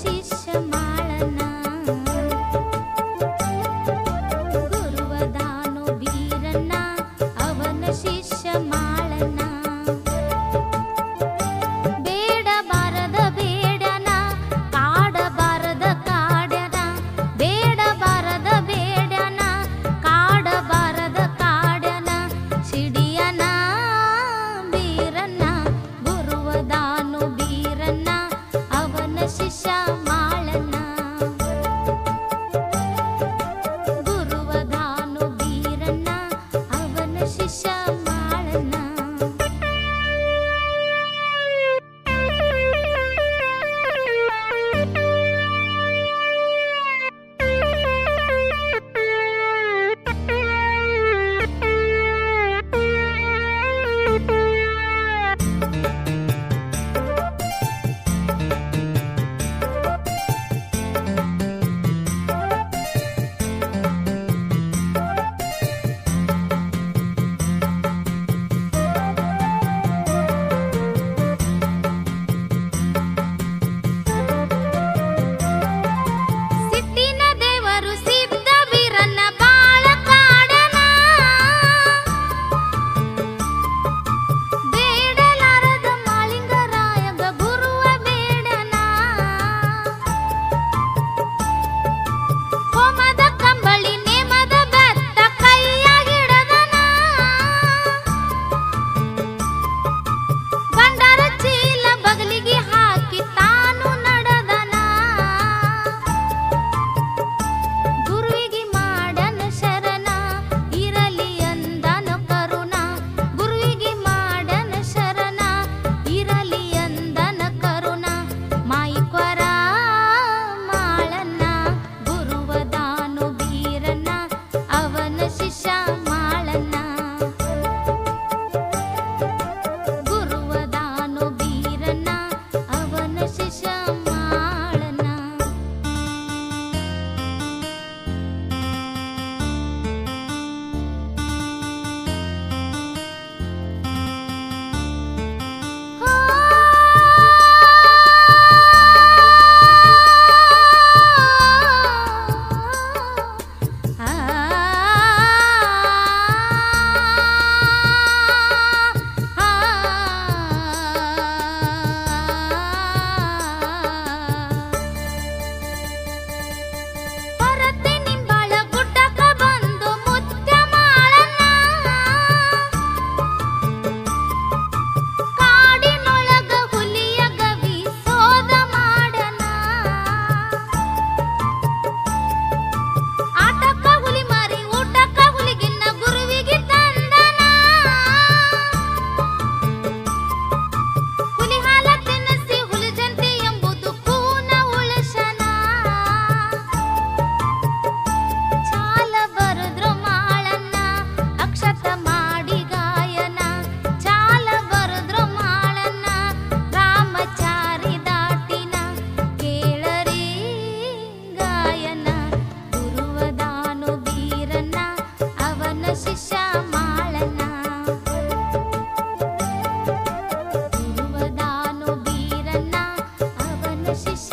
ಶಿಷ್ಯ ಮಾಳನ ಗುರುವದಾನು ಬೀರಣ್ಣ ಅವನ ಶಿಷ್ಯ ಮಾಳನ ಬೇಡಬಾರದ ಬೇಡನ ಕಾಡಬಾರದ ಕಾಡ್ಯನ ಬೇಡಬಾರದ ಬೇಡನ ಕಾಡಬಾರದ ಕಾಡ್ಯನ ಸಿಡಿಯನ ಬೀರಣ್ಣ ಗುರುವದಾನು ಬೀರಣ್ಣ ಅವನ ಶಿಷ್ಯ ಮಾಳನ ಗುರುವದಾನು ಬೀರಣ್ಣ ಅವನ ಶಿಷ್ಯ ಮಾಳನ ಸಿಟ್ಟಿನ ದೇವರು ಸಿದ್ಧ ವೀರಣ್ಣ ಬಾಳ ಕಾಡನ ಬೇಡಲಾರದ ಮಾಳಿಂಗರಾಯಗ ಗುರುವ ಬೇಡನ ಹೋಮದ ಕಂಬಳಿ ನೇಮದ ಬೆತ್ತ ಕೈಯಾಗಿಡದನ ಬಂಡಾರ ಚೀಲ ಬಗಲಿಗೆ ಹಾಕಿ ತಾನು ನಡೆದನ ಗುರುವಿಗೆ ಮಾಡನ ಶರಣ ಇರಲಿ ಅಂದನ ಕರುಣ ಗುರುವಿಗೆ ಮಾಡನ ಶರಣ ಇರಲಿ ಅಂದನ ಕರುಣ ಮಾಯಿಕ್ವರ ಮಾಳನ್ನ ಗುರುವದಾನು ಬೀರಣ್ಣ ಅವನ ಶಿಷ್ಯ ಮಾಳನ್ನ ಗುರುವದಾನು ಬೀರಣ್ಣ ಅವನ ಶಿಷ್ಯ ಮಾಳನ್ನ ಹೊರತೆ ನಿಂಬಾಳ ಗುಡ್ಡಕ ಬಂದು ಮುತ್ಯ ಮಾಳನ್ನ ಕಾಡಿನೊಳಗ ಹುಲಿಯ ಗವಿ ಸೋದ ಮಾಡನ ಆಟಕ್ಕ ಹುಲಿ ಮಾರಿ ಊಟಕ್ಕ ಹುಲಿಗಿನ್ನ ಗುರುವಿಗೆ ತಂದನ ಹುಲಿ ಹಾಲ ತಿನ್ನಿಸಿ ಹುಲಿ ಜಂತಿ ಎಂಬುದು ಕೂನ ಉಳಸನ ಚಾಲ ಬರದ್ರು ಮಾಳನ್ನ ಅಕ್ಷತ ಮಾಡಿ ಗಾಯನ ಚಾಲ ಬರದ್ರು ಮಾಳನ್ನ ರಾಮಚಾರಿ ದಾಟಿನ ಕೇಳರಿ ಗಾಯನ ಗುರುವದಾನು ಬೀರಣ್ಣ ಅವನ ಶಿಷ್ಯ ಮಾಳನ ಗುರುವದಾನು ಬೀರಣ್ಣ ಅವನ ಶಿಷ್ಯ